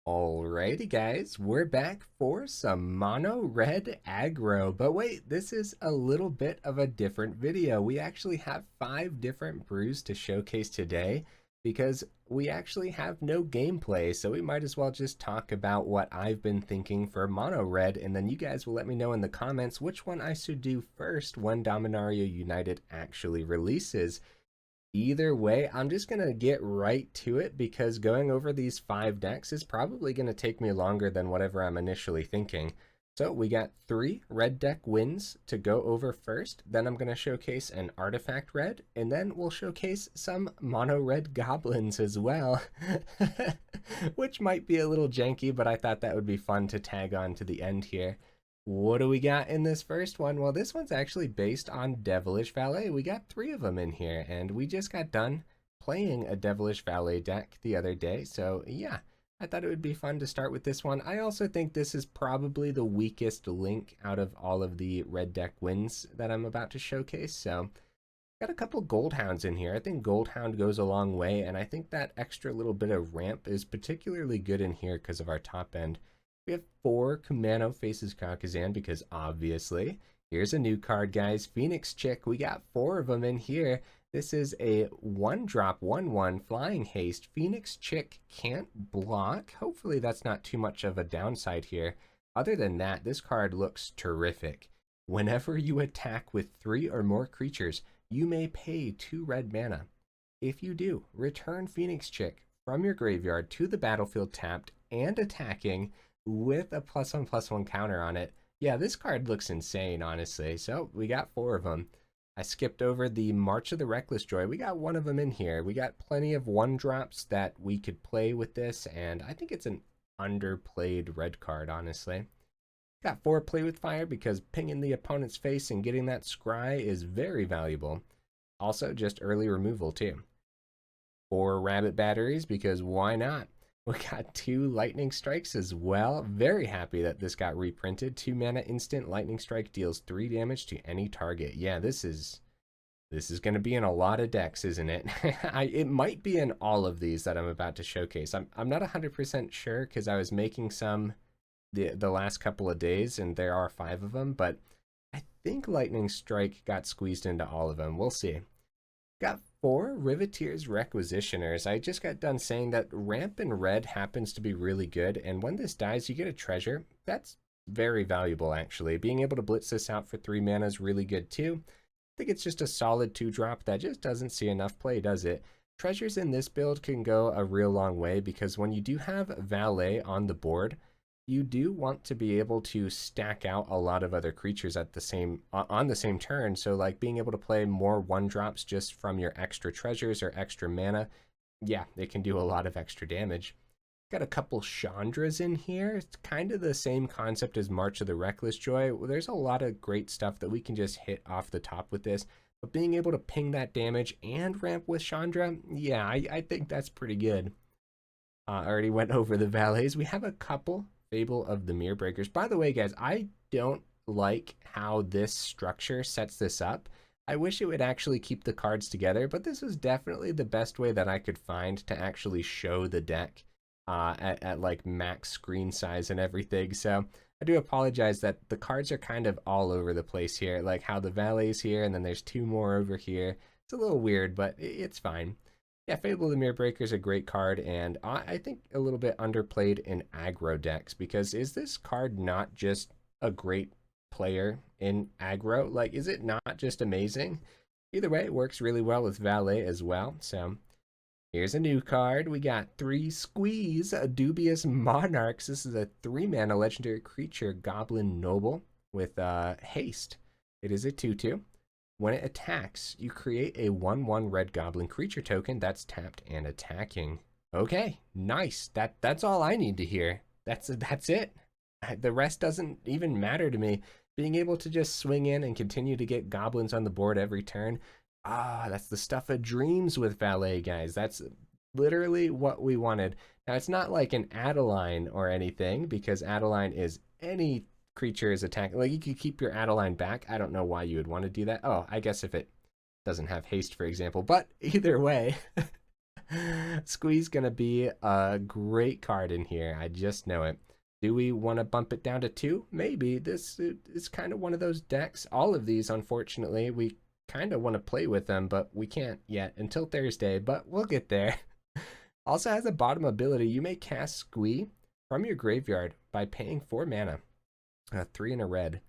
Alrighty guys, we're back for some mono red aggro, but wait, this is a little bit of a different video. We actually have 5 different brews to showcase today because we actually have no gameplay, so we might as well just talk about what I've been thinking for mono red, and then you guys will let me know in the comments which one I should do first when Dominaria United actually releases. Either way, I'm just going to get right to it because going over these 5 decks is probably going to take me longer than whatever I'm initially thinking. So we got 3 red deck wins to go over first. Then I'm going to showcase an artifact red, and then we'll showcase some mono red goblins as well, which might be a little janky, but I thought that would be fun to tag on to the end here. What do we got in this first one? Well, this one's actually based on Devilish Valet. We got 3 of them in here, and we just got done playing a Devilish Valet deck the other day. So yeah, I thought it would be fun to start with this one. I also think this is probably the weakest link out of all of the red deck wins that I'm about to showcase. So got a couple Gold Hounds in here. I think Gold Hound goes a long way, and I think that extra little bit of ramp is particularly good in here because of our top end. We have 4 Kumano Faces Kakazan because obviously. Here's a new card, guys. Phoenix Chick. We got 4 of them in here. This is a 1-drop 1/1 flying haste. Phoenix Chick can't block. Hopefully that's not too much of a downside here. Other than that, this card looks terrific. Whenever you attack with 3 or more creatures, you may pay 2 red mana. If you do, return Phoenix Chick from your graveyard to the battlefield tapped and attacking with a +1/+1 counter on it. Yeah, this card looks insane, honestly. So we got 4 of them. I skipped over the March of the Reckless Joy. We got 1 of them in here. We got plenty of 1-drops that we could play with this, and I think it's an underplayed red card, honestly. Got 4 Play with Fire because pinging the opponent's face and getting that scry is very valuable. Also, just early removal, too. 4 Rabbit Batteries because why not? We got 2 Lightning Strikes as well. Very happy that this got reprinted. 2 mana instant Lightning Strike deals 3 damage to any target. Yeah, this is going to be in a lot of decks, isn't it? It might be in all of these that I'm about to showcase. I'm not 100% sure because I was making some the last couple of days and there are 5 of them, but I think Lightning Strike got squeezed into all of them. We'll see. Got 4 Riveteer's Requisitioners. I just got done saying that ramp in red happens to be really good, and when this dies, you get a treasure. That's very valuable, actually. Being able to blitz this out for 3 mana is really good, too. I think it's just a solid 2-drop that just doesn't see enough play, does it? Treasures in this build can go a real long way, because when you do have Valet on the board, you do want to be able to stack out a lot of other creatures at the same on the same turn. So like being able to play more 1-drops just from your extra treasures or extra mana, yeah, it can do a lot of extra damage. Got a couple Chandras in here. It's kind of the same concept as March of the Reckless Joy. There's a lot of great stuff that we can just hit off the top with this. But being able to ping that damage and ramp with Chandra, yeah, I think that's pretty good. I already went over the valets. We have a couple Fable of the Mirror Breakers. By the way, guys, I don't like how this structure sets this up. I wish it would actually keep the cards together, but this was definitely the best way that I could find to actually show the deck at like max screen size and everything. So I do apologize that the cards are kind of all over the place here, like how the valet's here and then there's 2 more over here. It's a little weird, but it's fine. Yeah, Fable of the Mirror Breaker is a great card, and I think a little bit underplayed in aggro decks, because is this card not just a great player in aggro? Like, is it not just amazing? Either way, it works really well with Valet as well. So here's a new card. We got 3 Squeeze, a Dubious Monarchs. This is a 3-mana legendary creature, Goblin Noble, with haste. It is a 2/2. When it attacks, you create a 1/1 red goblin creature token that's tapped and attacking. Okay, nice. That's all I need to hear. That's it. The rest doesn't even matter to me. Being able to just swing in and continue to get goblins on the board every turn. That's the stuff of dreams with Valet, guys. That's literally what we wanted. Now, it's not like an Adeline or anything, because Adeline is any creature is attacking. Like, you could keep your Adeline back. I don't know why you would want to do that. Oh, I guess if it doesn't have haste, for example. But either way, Squee's gonna be a great card in here. I just know it. Do we want to bump it down to 2? Maybe. This is kind of one of those decks. All of these, unfortunately, we kind of want to play with them, but we can't yet until Thursday, but we'll get there. Also has a bottom ability. You may cast Squee from your graveyard by paying 4 mana, 3 and a red,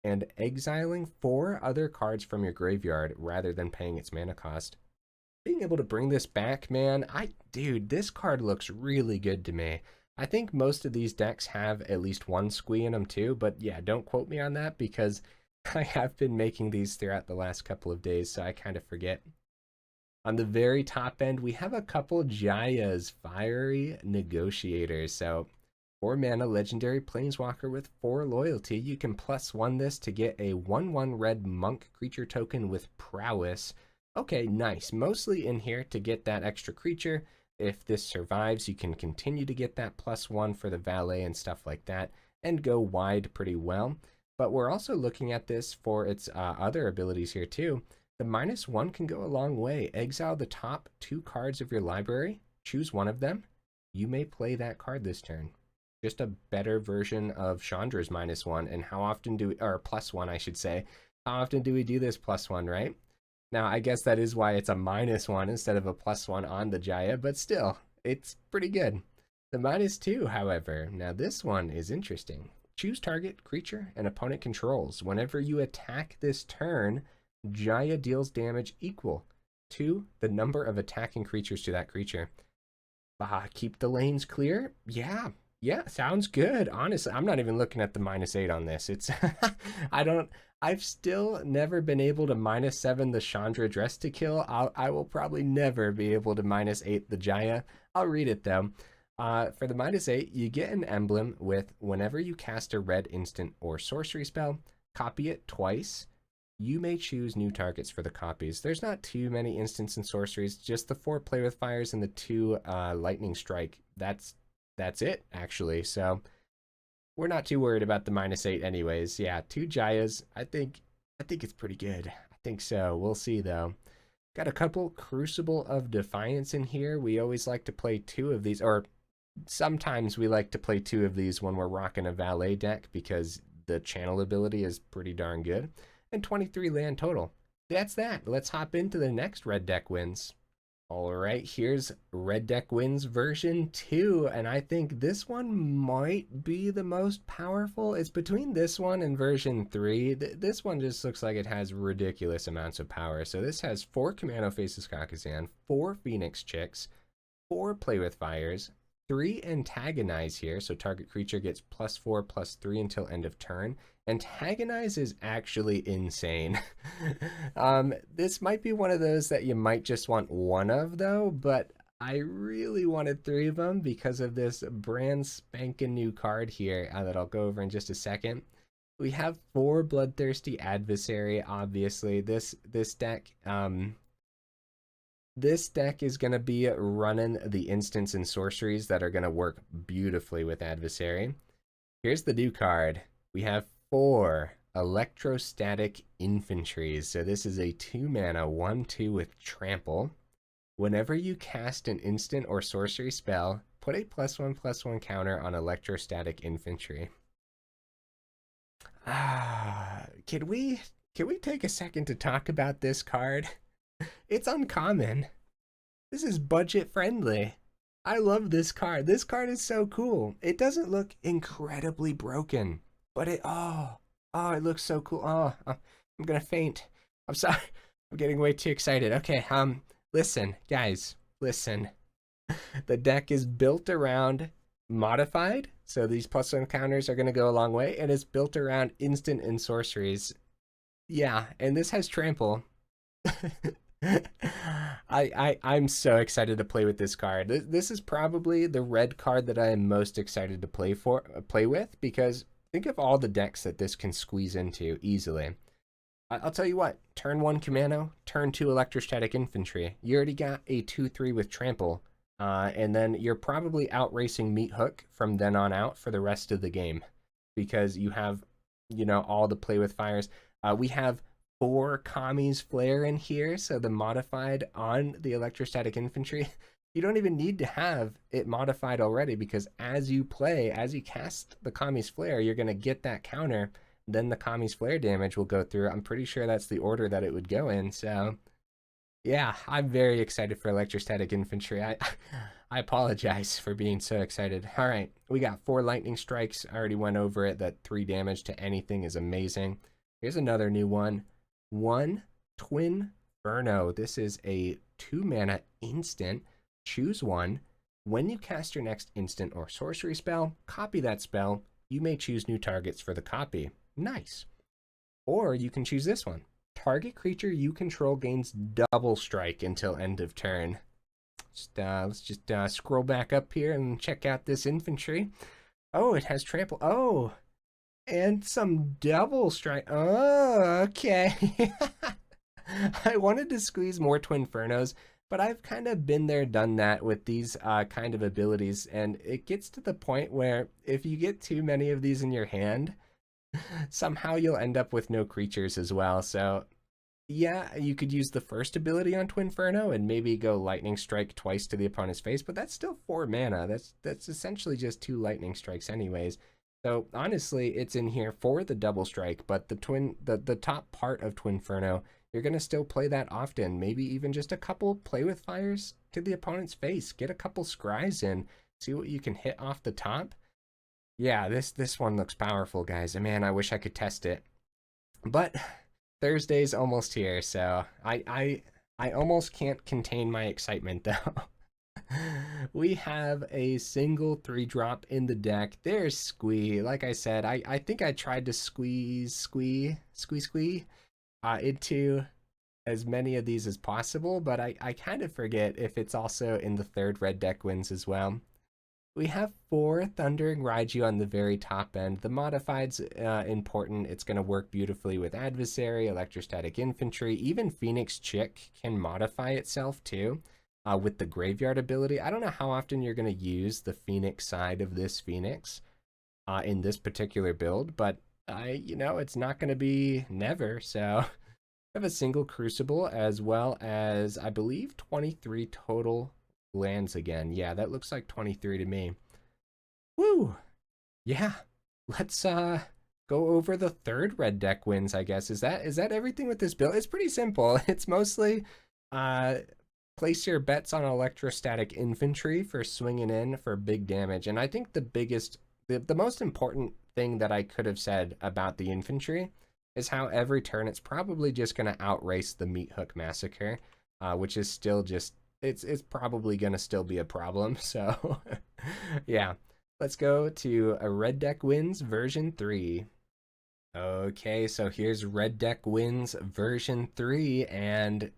and exiling 4 other cards from your graveyard rather than paying its mana cost. Being able to bring this back, man, dude, this card looks really good to me. I think most of these decks have at least one Squee in them too, but yeah, don't quote me on that because I have been making these throughout the last couple of days, so I kind of forget. On the very top end, we have a couple Jaya's, Fiery Negotiators. So 4 mana legendary planeswalker with 4 loyalty. You can +1 this to get a 1/1 red monk creature token with prowess. Okay, nice. Mostly in here to get that extra creature. If this survives, you can continue to get that +1 for the valet and stuff like that and go wide pretty well. But we're also looking at this for its other abilities here too. The -1 can go a long way. Exile the top 2 cards of your library. Choose one of them. You may play that card this turn. Just a better version of Chandra's -1. And how often do we, or +1 I should say, how often do we do this +1, right? Now, I guess that is why it's a -1 instead of a +1 on the Jaya, but still, it's pretty good. The -2, however, now this one is interesting. Choose target creature and opponent controls. Whenever you attack this turn, Jaya deals damage equal to the number of attacking creatures to that creature. Keep the lanes clear. Yeah, sounds good. Honestly, I'm not even looking at the -8 on this. It's I've still never been able to -7 the Chandra Dress to Kill. I will probably never be able to -8 the Jaya. I'll read it though. For the -8, you get an emblem with whenever you cast a red instant or sorcery spell, copy it twice. You may choose new targets for the copies. There's not too many instants and sorceries, just the 4 Play with Fires and the 2 Lightning Strike. That's it, actually. So we're not too worried about the -8 anyways. Yeah, 2 Jayas. I think it's pretty good. I think so. We'll see though. Got a couple Crucible of Defiance in here. We always like to play 2 of these, or sometimes we like to play 2 of these when we're rocking a Valet deck because the channel ability is pretty darn good. And 23 land total. That's that. Let's hop into the next Red Deck Wins. All right, here's Red Deck Wins version 2, and I think this one might be the most powerful. It's between this one and version 3. This one just looks like it has ridiculous amounts of power. So this has 4 Commando Faces Kakazan, 4 Phoenix Chicks, 4 Play with Fires, 3 Antagonize here, so target creature gets +4/+3 until end of turn. Antagonize is actually insane. This might be one of those that you might just want one of though, but I really wanted 3 of them because of this brand spanking new card here that I'll go over in just a second. We have 4 Bloodthirsty Adversary, obviously. This deck is going to be running the instants and sorceries that are going to work beautifully with Adversary. Here's the new card. We have 4 Electrostatic Infantries. So this is a 2 mana 1/2 with Trample. Whenever you cast an instant or sorcery spell, put a +1/+1 counter on Electrostatic Infantry. Can we take a second to talk about this card? It's uncommon. This is budget friendly. I love this card. This card is so cool. It doesn't look incredibly broken, but it looks so cool. I'm gonna faint. I'm sorry. I'm getting way too excited. Okay, listen, guys, listen. The deck is built around modified, so these +1 counters are gonna go a long way, and it's built around instant and sorceries. Yeah, and this has trample. I'm so excited to play with this card. This is probably the red card that I am most excited to play with because think of all the decks that this can squeeze into easily. I'll tell you what, turn 1 Commando, turn 2 Electrostatic Infantry. You already got a 2/3 with Trample, and then you're probably outracing Meat Hook from then on out for the rest of the game because you have, all the Play with Fires. We have 4 Kami's Flare in here, so the modified on the Electrostatic Infantry. you don't even need to have it modified already, because as you play, as you cast the Kami's Flare, you're going to get that counter. Then the Kami's Flare damage will go through. I'm pretty sure that's the order that it would go in. So yeah, I'm very excited for Electrostatic Infantry. I apologize for being so excited. All right, we got 4 lightning strikes. I already went over it. That 3 damage to anything is amazing. Here's another new one. 1 Twin Inferno. This is a 2 mana instant. Choose one. When you cast your next instant or sorcery spell, copy that spell. You may choose new targets for the copy. Nice. Or you can choose this one. Target creature you control gains double strike until end of turn. Let's just scroll back up here and check out this infantry. Oh, it has trample. Oh, and some double strike. Oh, okay. I wanted to squeeze more Twin Infernos, but I've kind of been there, done that with these kind of abilities, and it gets to the point where if you get too many of these in your hand, somehow you'll end up with no creatures as well. So yeah, you could use the first ability on Twin Inferno and maybe go Lightning Strike twice to the opponent's face, but that's still 4 mana. That's essentially just 2 Lightning Strikes anyways. So honestly, it's in here for the double strike, but the top part of Twin Inferno, you're gonna still play that often. Maybe even just a couple Play with Fires to the opponent's face. Get a couple Scries in, see what you can hit off the top. Yeah, this one looks powerful, guys. And man, I wish I could test it. But Thursday's almost here, so I almost can't contain my excitement though. We have a single 3-drop in the deck. There's Squee. Like I said, I think I tried to squeeze into as many of these as possible, but I kind of forget if it's also in the 3rd red deck wins as well. We have 4 Thundering Raiju on the very top end. The modified's important. It's going to work beautifully with Adversary, Electrostatic Infantry. Even Phoenix Chick can modify itself too with the Graveyard ability. I don't know how often you're going to use the Phoenix side of this Phoenix in this particular build, but it's not going to be never. So I have a single Crucible as well as, I believe, 23 total lands again. Yeah, that looks like 23 to me. Woo! Yeah, let's go over the 3rd red deck wins, I guess. Is that everything with this build? It's pretty simple. It's mostly place your bets on Electrostatic Infantry for swinging in for big damage. And I think the most important thing that I could have said about the infantry is how every turn it's probably just going to outrace the Meat Hook Massacre, which is still just it's probably gonna still be a problem. So yeah, let's go to a red deck wins version 3. Okay, so here's red deck wins version 3, and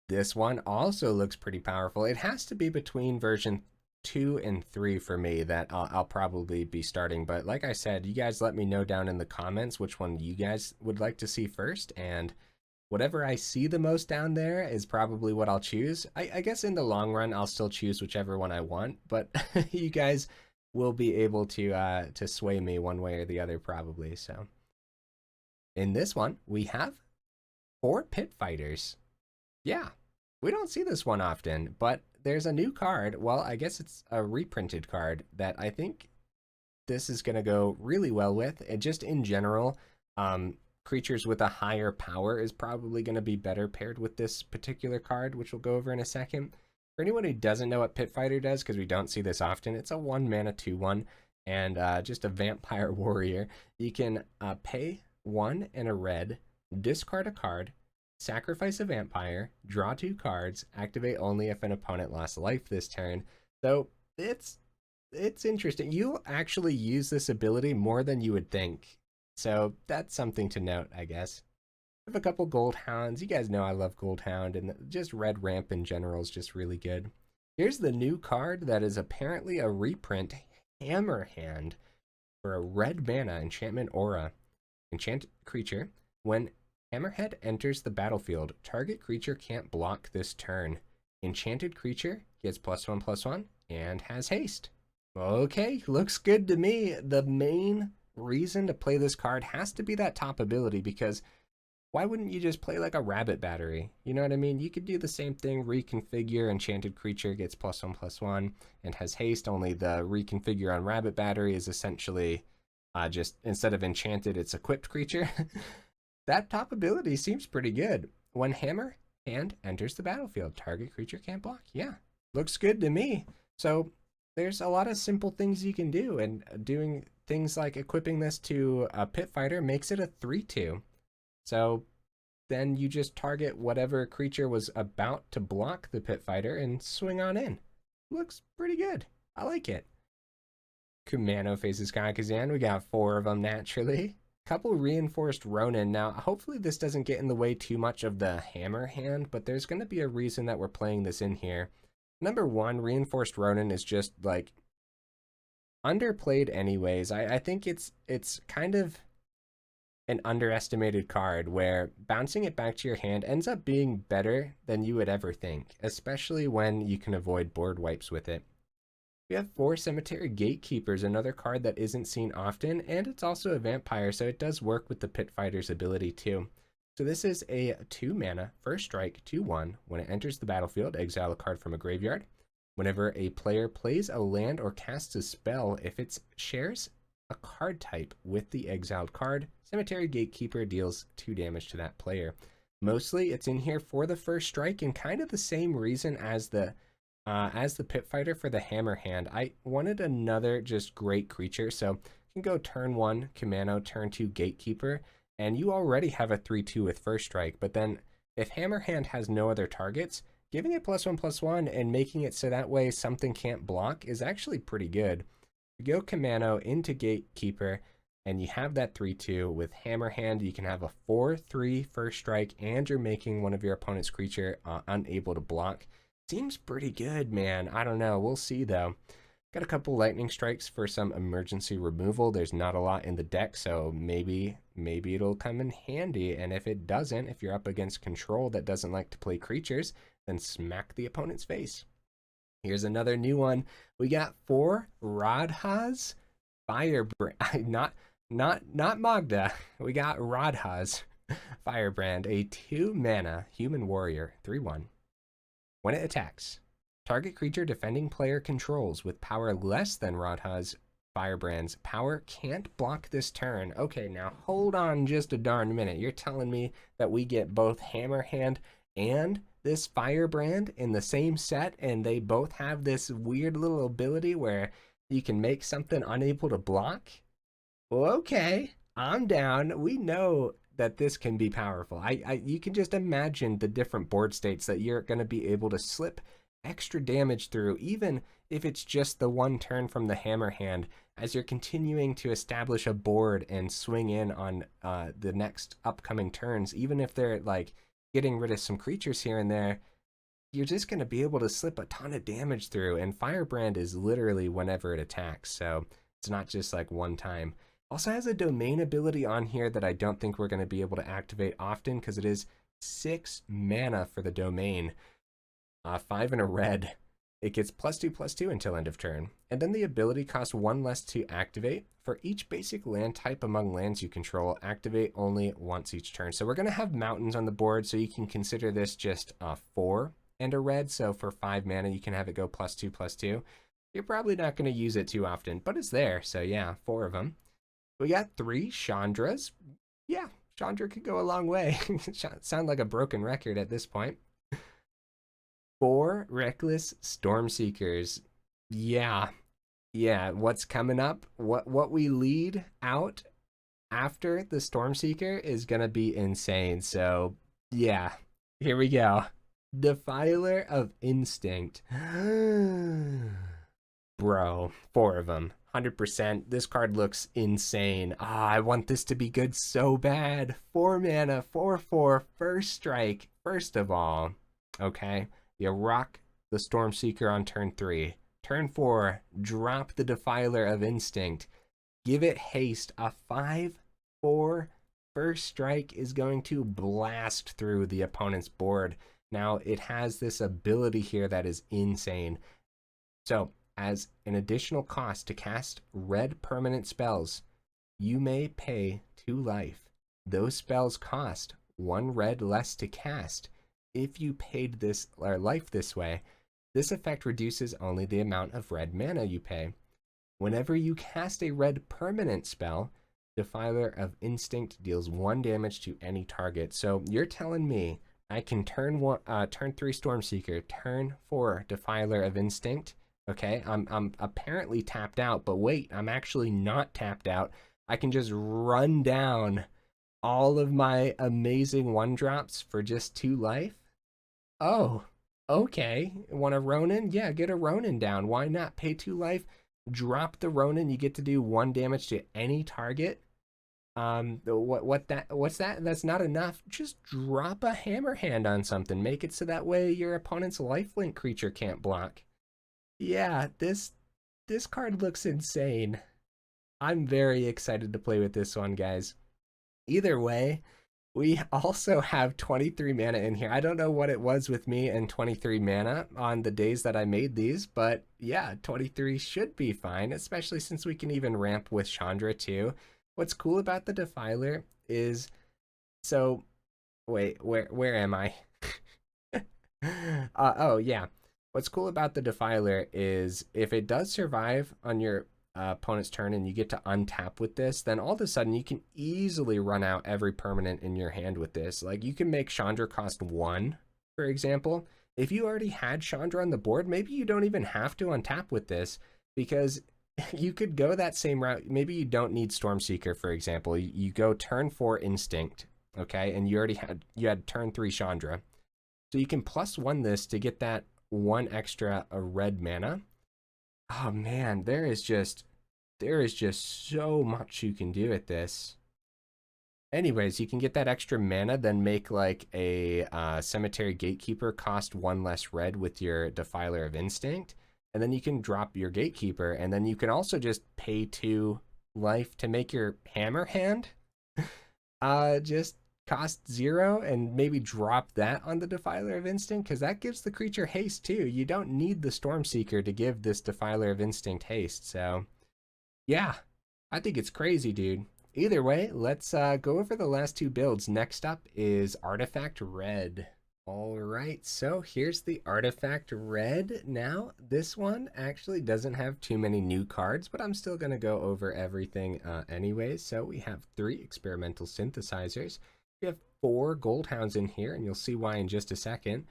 this one also looks pretty powerful. It has to be between version 2 and 3 for me that I'll probably be starting, but like I said, you guys let me know down in the comments which one you guys would like to see first, and whatever I see the most down there is probably what I'll choose. I guess in the long run, I'll still choose whichever one I want, but you guys will be able to sway me one way or the other probably. So in this one, we have 4 Pit Fighters. Yeah, we don't see this one often, but there's a new card. Well, I guess it's a reprinted card that I think this is going to go really well with. And just in general, creatures with a higher power is probably going to be better paired with this particular card, which we'll go over in a second. For anyone who doesn't know what Pit Fighter does, because we don't see this often, it's a 1 mana 2/1 and just a vampire warrior. You can pay 1 and a red, discard a card, sacrifice a vampire, draw 2 cards, activate only if an opponent lost life this turn. So it's interesting. You'll actually use this ability more than you would think. So that's something to note, I guess. I have a couple Gold Hounds. You guys know I love Gold Hound, and just Red Ramp in general is just really good. Here's the new card that is apparently a reprint, Hammer Hand, for a red mana enchantment aura. Enchant creature. When Hammerhead enters the battlefield, target creature can't block this turn. Enchanted creature gets +1/+1 and has haste. Okay, looks good to me. The main reason to play this card has to be that top ability, because why wouldn't you just play like a rabbit battery? You know what I mean? You could do the same thing, reconfigure enchanted creature gets +1/+1 and has haste, only the reconfigure on rabbit battery is essentially just instead of enchanted, it's equipped creature. That top ability seems pretty good. When hammer hand enters the battlefield, target creature can't block. Yeah, looks good to me. So there's a lot of simple things you can do, and doing things like equipping this to a pit fighter makes it a 3/2. So then you just target whatever creature was about to block the pit fighter and swing on in. Looks pretty good. I like it. Kumano faces Kakazan. We got 4 of them naturally. Couple reinforced Ronin. Now, hopefully this doesn't get in the way too much of the hammer hand, but there's going to be a reason that we're playing this in here. Number 1, reinforced Ronin is just like underplayed anyways. I think it's kind of an underestimated card where bouncing it back to your hand ends up being better than you would ever think, especially when you can avoid board wipes with it. We have 4 Cemetery Gatekeepers, another card that isn't seen often, and it's also a vampire, so it does work with the Pit Fighter's ability too. So this is a 2 mana, first strike, 2/1. When it enters the battlefield, exile a card from a graveyard. Whenever a player plays a land or casts a spell, if it shares a card type with the exiled card, Cemetery Gatekeeper deals 2 damage to that player. Mostly it's in here for the first strike, and kind of the same reason as the Pit Fighter for the hammer hand. I wanted another just great creature, so you can go turn 1 Kumano, turn 2 Gatekeeper, and you already have a 3/2 with first strike. But then if hammer hand has no other targets, giving it +1/+1 and making it so that way something can't block is actually pretty good. You go Kumano into Gatekeeper, and you have that 3/2 with hammer hand. You can have a 4/3 first strike, and you're making one of your opponent's creature unable to block. Seems pretty good, man. I don't know. We'll see, though. Got a couple lightning strikes for some emergency removal. There's not a lot in the deck, so maybe it'll come in handy. And if it doesn't, if you're up against control that doesn't like to play creatures, then smack the opponent's face. Here's another new one. We got 4 Radha's Firebrand. Not Magda. We got Radha's Firebrand, a 2 mana human warrior, 3/1. When it attacks, target creature defending player controls with power less than Radha's Firebrand's power can't block this turn. Okay, now hold on just a darn minute. You're telling me that we get both Hammer Hand and this Firebrand in the same set, and they both have this weird little ability where you can make something unable to block? Well, okay, I'm down. We know that this can be powerful. You can just imagine the different board states that you're going to be able to slip extra damage through, even if it's just the one turn from the hammer hand, as you're continuing to establish a board and swing in on the next upcoming turns. Even if they're like getting rid of some creatures here and there, you're just going to be able to slip a ton of damage through, and Firebrand is literally whenever it attacks, so it's not just like one time. Also has a domain ability on here that I don't think we're going to be able to activate often, because it is 6 mana for the domain. 5 and a red. It gets +2/+2 until end of turn. And then the ability costs 1 less to activate. For each basic land type among lands you control, activate only once each turn. So we're going to have mountains on the board, so you can consider this just 4 and a red. So for 5 mana, you can have it go +2/+2. You're probably not going to use it too often, but it's there. So yeah, 4 of them. We got 3 Chandras. Yeah, Chandra could go a long way. Sound like a broken record at this point. 4 Reckless Stormseekers. Yeah. What's coming up? What we lead out after the Stormseeker is gonna be insane. So yeah, here we go. Defiler of Instinct. Bro, 4 of them. 100%. This card looks insane. I want this to be good so bad. 4 mana, 4/4, first strike. First of all, okay, you rock the Stormseeker on turn 3. Turn 4, drop the Defiler of Instinct. Give it haste. A 5/4 first strike is going to blast through the opponent's board. Now, it has this ability here that is insane. So, as an additional cost to cast red permanent spells, you may pay 2 life. Those spells cost 1 red less to cast. If you paid this or life this way, this effect reduces only the amount of red mana you pay. Whenever you cast a red permanent spell, Defiler of Instinct deals 1 damage to any target. So you're telling me I can turn 3 Stormseeker, turn 4 Defiler of Instinct. Okay, I'm apparently tapped out, but wait, I'm actually not tapped out. I can just run down all of my amazing 1-drops for just 2 life. Oh, okay. Want a Ronin? Yeah, get a Ronin down. Why not? Pay 2 life, drop the Ronin. You get to do 1 damage to any target. What's that? That's not enough. Just drop a hammer hand on something. Make it so that way your opponent's lifelink creature can't block. Yeah, this card looks insane. I'm very excited to play with this one, guys. Either way, we also have 23 mana in here. I don't know what it was with me and 23 mana on the days that I made these, but yeah, 23 should be fine, especially since we can even ramp with Chandra too. What's cool about the Defiler is, so, wait, where am I? Oh, yeah. What's cool about the Defiler is if it does survive on your opponent's turn and you get to untap with this, then all of a sudden you can easily run out every permanent in your hand with this. Like you can make Chandra cost 1, for example. If you already had Chandra on the board, maybe you don't even have to untap with this because you could go that same route. Maybe you don't need Stormseeker, for example. You go turn 4 Instinct, okay, and you had turn 3 Chandra. So you can +1 this to get that 1 extra red mana. Oh man, there is just so much you can do at this. Anyways, you can get that extra mana, then make like a Cemetery Gatekeeper cost 1 less red with your Defiler of Instinct. And then you can drop your Gatekeeper, and then you can also just pay 2 life to make your Hammer Hand just cost 0 and maybe drop that on the Defiler of Instinct, because that gives the creature haste too. You don't need the Stormseeker to give this Defiler of Instinct haste. So yeah, I think it's crazy, dude. Either way, let's go over the last 2 builds. Next up is Artifact Red. All right, so here's the Artifact Red. Now, this one actually doesn't have too many new cards, but I'm still going to go over everything anyways. So we have 3 Experimental Synthesizers. We have 4 Goldhounds in here, and you'll see why in just a second.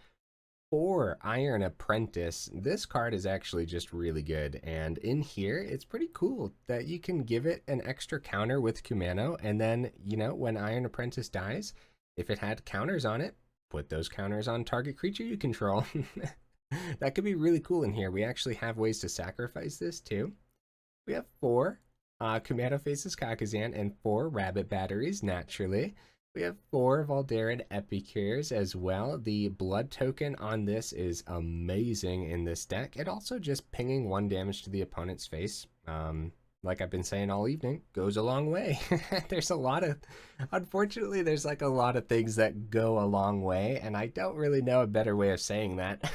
4 Iron Apprentice. This card is actually just really good, and in here, it's pretty cool that you can give it an extra counter with Kumano, and then, you know, when Iron Apprentice dies, if it had counters on it, put those counters on target creature you control. That could be really cool in here. We actually have ways to sacrifice this too. We have 4 Kumano Faces Kakazan and 4 Rabbit Batteries, naturally. We have 4 Valderan Epicures as well. The blood token on this is amazing in this deck. It also just pinging 1 damage to the opponent's face. Like I've been saying all evening, goes a long way. There's a lot of, unfortunately, there's like a lot of things that go a long way, and I don't really know a better way of saying that.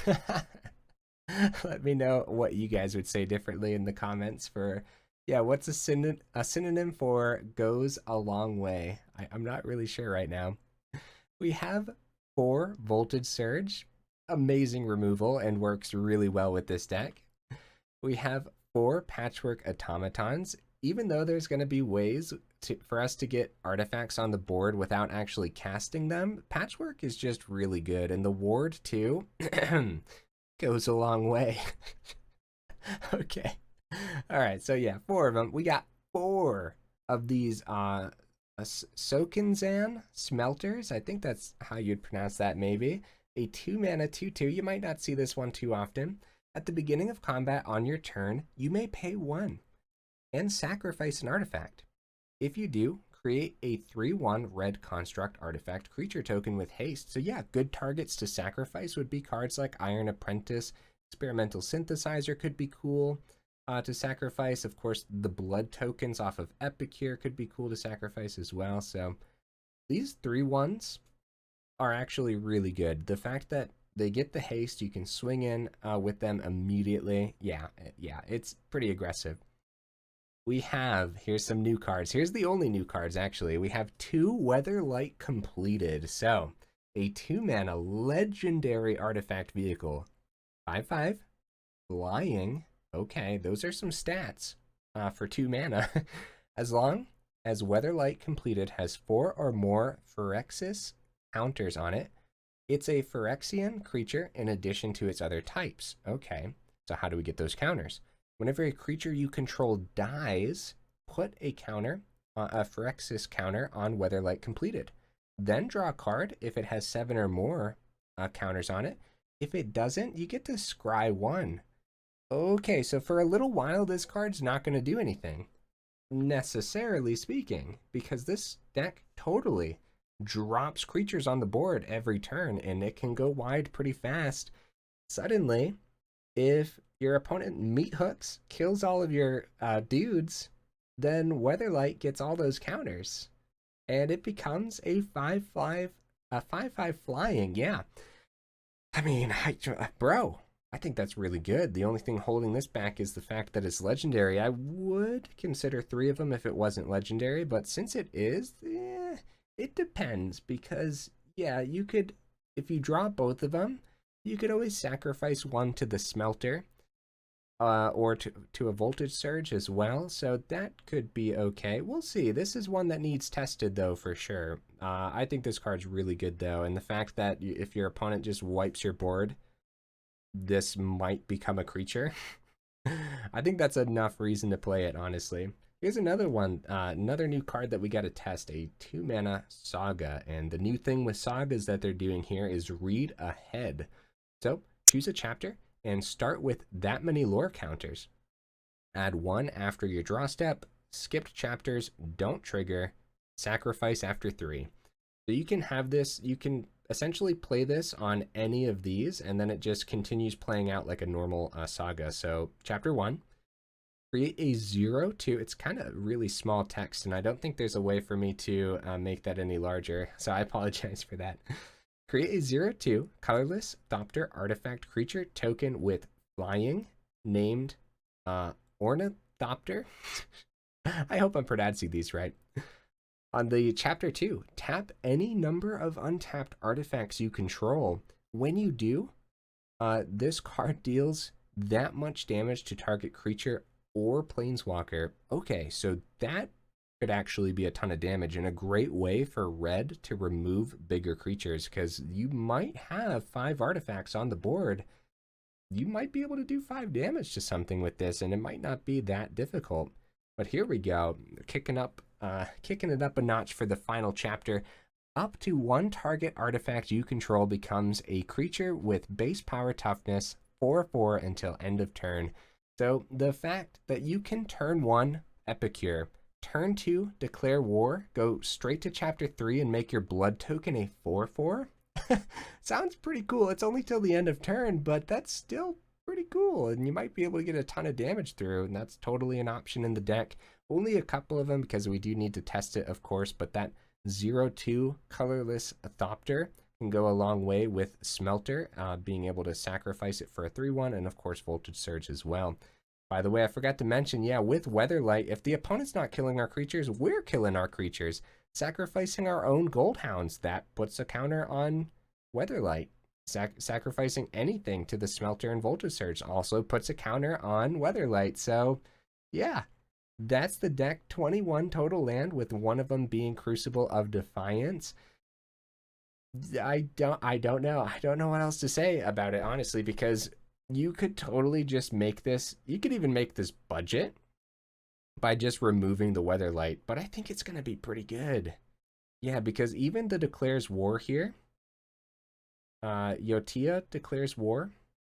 Let me know what you guys would say differently in the comments for, yeah, what's a synonym for goes a long way? I'm not really sure right now. We have 4 Voltage Surge, amazing removal and works really well with this deck. We have 4 Patchwork Automatons. Even though there's going to be ways for us to get artifacts on the board without actually casting them, Patchwork is just really good. And the ward too goes a long way. Okay. All right, so yeah, 4 of them. We got 4 of these Sokinzan Smelters. I think that's how you'd pronounce that, maybe. A 2 mana 2/2. You might not see this one too often. At the beginning of combat on your turn, you may pay 1 and sacrifice an artifact. If you do, create a 3/1 red construct artifact creature token with haste. So yeah, good targets to sacrifice would be cards like Iron Apprentice. Experimental Synthesizer could be cool to sacrifice. Of course, the blood tokens off of Epicure could be cool to sacrifice as well. So these 3/1s are actually really good. The fact that they get the haste, you can swing in with them immediately. Yeah, it's pretty aggressive. here's some new cards. Here's the only new cards, actually. We have 2 Weatherlight completed. So, a 2-mana legendary artifact vehicle. 5/5, flying. Okay, those are some stats for 2 mana. As long as Weatherlight completed has 4 or more Phyrexis counters on it, it's a Phyrexian creature in addition to its other types. Okay, so how do we get those counters? Whenever a creature you control dies, put a counter, a Phyrexis counter on Weatherlight completed. Then draw a card if it has 7 or more counters on it. If it doesn't, you get to scry 1. Okay, so for a little while, this card's not going to do anything, necessarily speaking, because this deck totally drops creatures on the board every turn, and it can go wide pretty fast. Suddenly, if your opponent meat hooks, kills all of your dudes, then Weatherlight gets all those counters, and it becomes a 5/5, a 5/5 flying. Yeah, I mean, bro, I think that's really good. The only thing holding this back is the fact that it's legendary. I would consider 3 of them if it wasn't legendary, but since it is, it depends, because yeah, you could, if you draw both of them, you could always sacrifice one to the smelter, or to a voltage surge as well, so that could be okay. We'll see. This is one that needs tested, though, for sure. I think this card's really good, though, and the fact that if your opponent just wipes your board, this might become a creature. I think that's enough reason to play it, honestly. Here's another one, another new card that we got to test, a 2-mana Saga, and the new thing with Sagas that they're doing here is read ahead. So, choose a chapter and start with that many lore counters. Add 1 after your draw step, skipped chapters don't trigger, sacrifice after 3. So you can have this, you can essentially play this on any of these, and then it just continues playing out like a normal saga. So chapter 1, create a 0/2. It's kind of really small text, and I don't think there's a way for me to make that any larger, so I apologize for that. Create a 0/2 colorless Thopter artifact creature token with flying named Ornithopter. I hope I'm pronouncing these right. On the chapter 2, tap any number of untapped artifacts you control. When you do, this card deals that much damage to target creature or planeswalker. Okay, so that could actually be a ton of damage, and a great way for red to remove bigger creatures, because you might have 5 artifacts on the board. You might be able to do 5 damage to something with this, and it might not be that difficult. But here we go, kicking it up a notch for the final chapter. Up to 1 target artifact you control becomes a creature with base power toughness 4/4 until end of turn. So the fact that you can turn 1 Epicure, turn 2 declare war, go straight to chapter 3 and make your blood token a 4/4 sounds pretty cool. It's only till the end of turn, but that's still pretty cool, and you might be able to get a ton of damage through, and that's totally an option in the deck. Only a couple of them, because we do need to test it, of course, but that 0/2 colorless Thopter can go a long way with Smelter, being able to sacrifice it for a 3/1, and of course Voltage Surge as well. By the way, I forgot to mention, yeah, with Weatherlight, if the opponent's not killing our creatures, we're killing our creatures. Sacrificing our own Goldhounds, that puts a counter on Weatherlight. Sacrificing anything to the Smelter and Voltage Surge also puts a counter on Weatherlight. So, yeah, that's the deck. 21 total land, with one of them being Crucible of Defiance. I don't know. I don't know what else to say about it, honestly, because you could totally just make this, you could even make this budget by just removing the Weatherlight, but I think it's going to be pretty good. Yeah, because even the declares war here, Yotia declares war.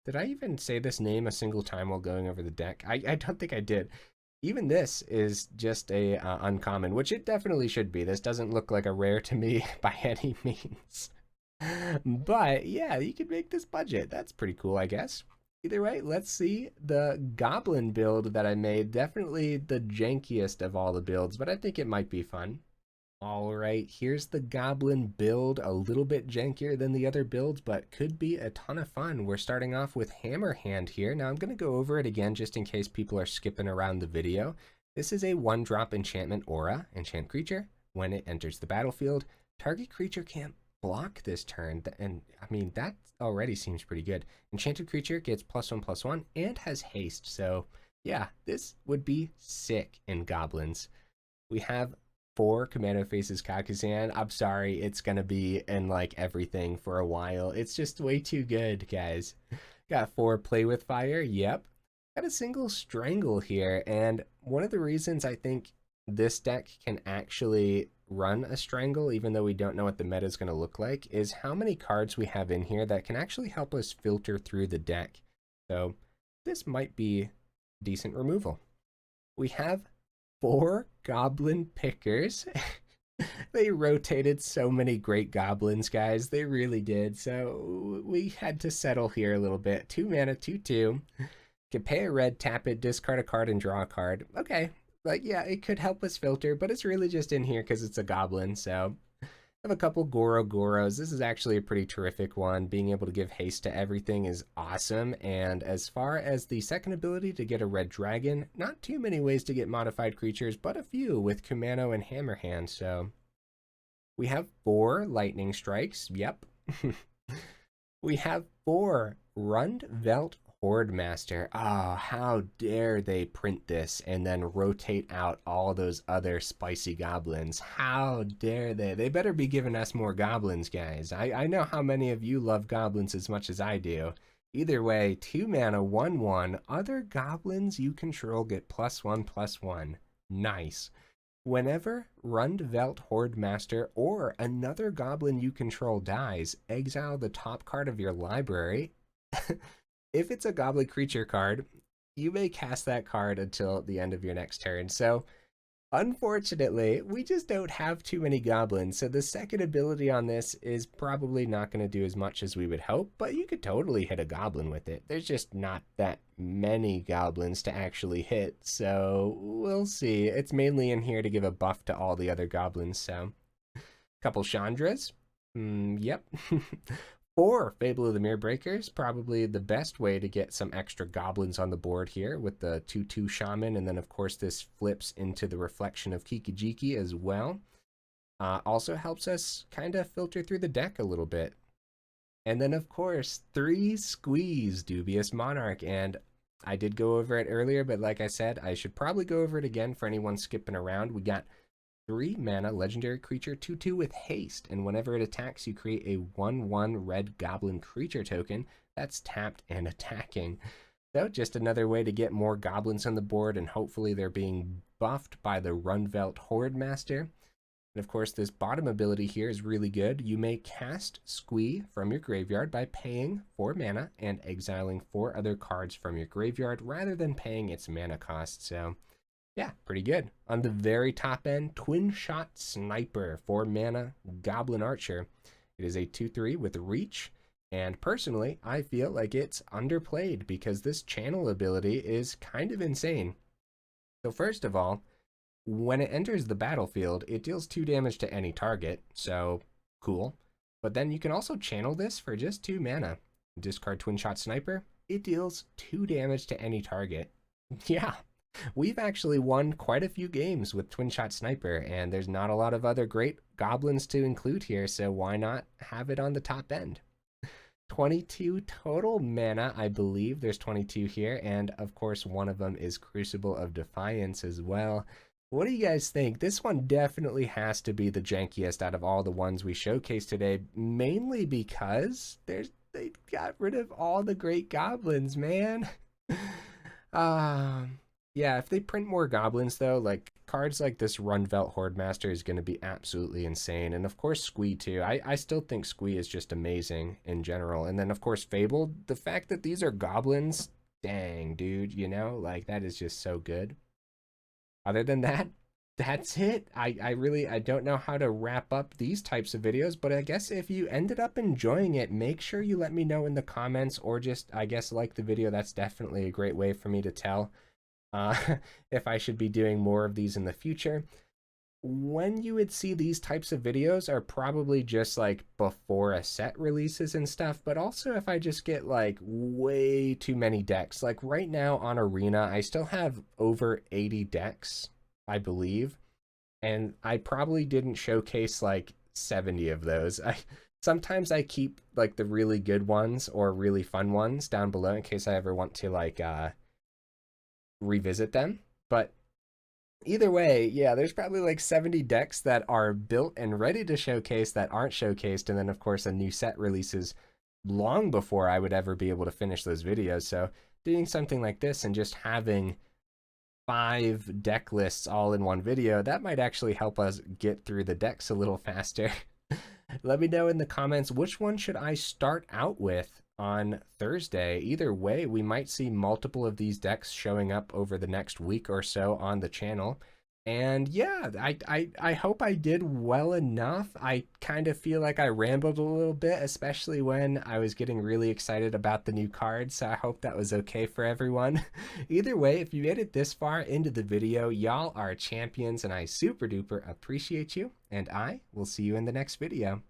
Did I even say this name a single time while going over the deck? I don't think I did. Even this is just a uncommon, which it definitely should be. This doesn't look like a rare to me by any means. But yeah, you could make this budget. That's pretty cool, I guess. Either way, let's see the Goblin build that I made. Definitely the jankiest of all the builds, but I think it might be fun. All right, here's the Goblin build, a little bit jankier than the other builds, but could be a ton of fun. We're starting off with Hammer Hand here. Now I'm going to go over it again just in case people are skipping around the video. This is a 1-drop enchantment aura, enchant creature. When it enters the battlefield, target creature can't block this turn, and I mean, that already seems pretty good. Enchanted creature gets +1/+1 and has haste, so yeah, this would be sick in Goblins. We have 4 Commando Faces Kakusan. I'm sorry, it's gonna be in like everything for a while. It's just way too good, guys. Got 4 Play with Fire, yep. Got a single Strangle here, and one of the reasons I think this deck can actually run a Strangle, even though we don't know what the meta is going to look like, is how many cards we have in here that can actually help us filter through the deck. So this might be decent removal. We have 4 Goblin Pickers. They rotated so many great goblins, guys. They really did. So we had to settle here a little bit. 2 mana, 2/2. Can pay a red, tap it, discard a card, and draw a card. Okay, like, yeah, it could help us filter, but it's really just in here because it's a goblin, so. I have a couple Goros. This is actually a pretty terrific one. Being able to give haste to everything is awesome, and as far as the second ability to get a red dragon, not too many ways to get modified creatures, but a few with Kumano and Hammerhand, so. We have 4 lightning strikes, yep. We have 4 Rundvelt Hordemaster. Oh, how dare they print this and then rotate out all those other spicy goblins. How dare they? They better be giving us more goblins, guys. I know how many of you love goblins as much as I do. Either way, 2 mana, 1/1. Other goblins you control get +1/+1. Nice. Whenever Rundvelt Hordemaster or another goblin you control dies, exile the top card of your library. If it's a goblin creature card, you may cast that card until the end of your next turn. So, unfortunately, we just don't have too many goblins. So the second ability on this is probably not going to do as much as we would hope, but you could totally hit a goblin with it. There's just not that many goblins to actually hit, so we'll see. It's mainly in here to give a buff to all the other goblins, so. Couple Chandras. Yep. 4 Fable of the Mirror Breakers, probably the best way to get some extra goblins on the board here with the 2/2 Shaman, and then of course this flips into the Reflection of Kikijiki as well. Also helps us kind of filter through the deck a little bit. And then of course, 3 Squeeze Dubious Monarch, and I did go over it earlier, but like I said, I should probably go over it again for anyone skipping around. We got 3 mana legendary creature 2/2 with haste, and whenever it attacks, you create a 1/1 red goblin creature token that's tapped and attacking. So just another way to get more goblins on the board, and hopefully they're being buffed by the Rundvelt Hordemaster. And of course, this bottom ability here is really good. You may cast Squee from your graveyard by paying 4 mana and exiling 4 other cards from your graveyard rather than paying its mana cost. So yeah, pretty good. On the very top end, Twin Shot Sniper, 4 mana Goblin Archer. It is a 2/3 with reach, and personally, I feel like it's underplayed because this channel ability is kind of insane. So first of all, when it enters the battlefield, it deals 2 damage to any target, so cool. But then you can also channel this for just 2 mana. Discard Twin Shot Sniper, it deals 2 damage to any target. Yeah. We've actually won quite a few games with Twin Shot Sniper, and there's not a lot of other great goblins to include here, so why not have it on the top end? 22 total mana, I believe there's 22 here, and of course one of them is Crucible of Defiance as well. What do you guys think? This one definitely has to be the jankiest out of all the ones we showcased today, mainly because they got rid of all the great goblins, man. Yeah, if they print more goblins, though, like, cards like this Rundvelt Hordemaster is going to be absolutely insane. And, of course, Squee, too. I still think Squee is just amazing in general. And then, of course, Fable. The fact that these are goblins, dang, dude, you know? Like, that is just so good. Other than that, that's it. I don't know how to wrap up these types of videos, but I guess if you ended up enjoying it, make sure you let me know in the comments, or just, I guess, like the video. That's definitely a great way for me to tell if I should be doing more of these in the future. when you would see these types of videos are probably just like before a set releases and stuff, but also if I just get like way too many decks. Like right now on Arena, I still have over 80 decks, I believe, and I probably didn't showcase like 70 of those. I sometimes I keep like the really good ones or really fun ones down below in case I ever want to like revisit them. But either way, yeah, there's probably like 70 decks that are built and ready to showcase that aren't showcased. And then, of course, a new set releases long before I would ever be able to finish those videos. So, doing something like this and just having 5 deck lists all in one video, that might actually help us get through the decks a little faster. Let me know in the comments which one should I start out with on Thursday. Either way, we might see multiple of these decks showing up over the next week or so on the channel. And yeah, I hope I did well enough. I kind of feel like I rambled a little bit, especially when I was getting really excited about the new cards. So I hope that was okay for everyone. Either way, if you made it this far into the video, y'all are champions and I super duper appreciate you. And I will see you in the next video.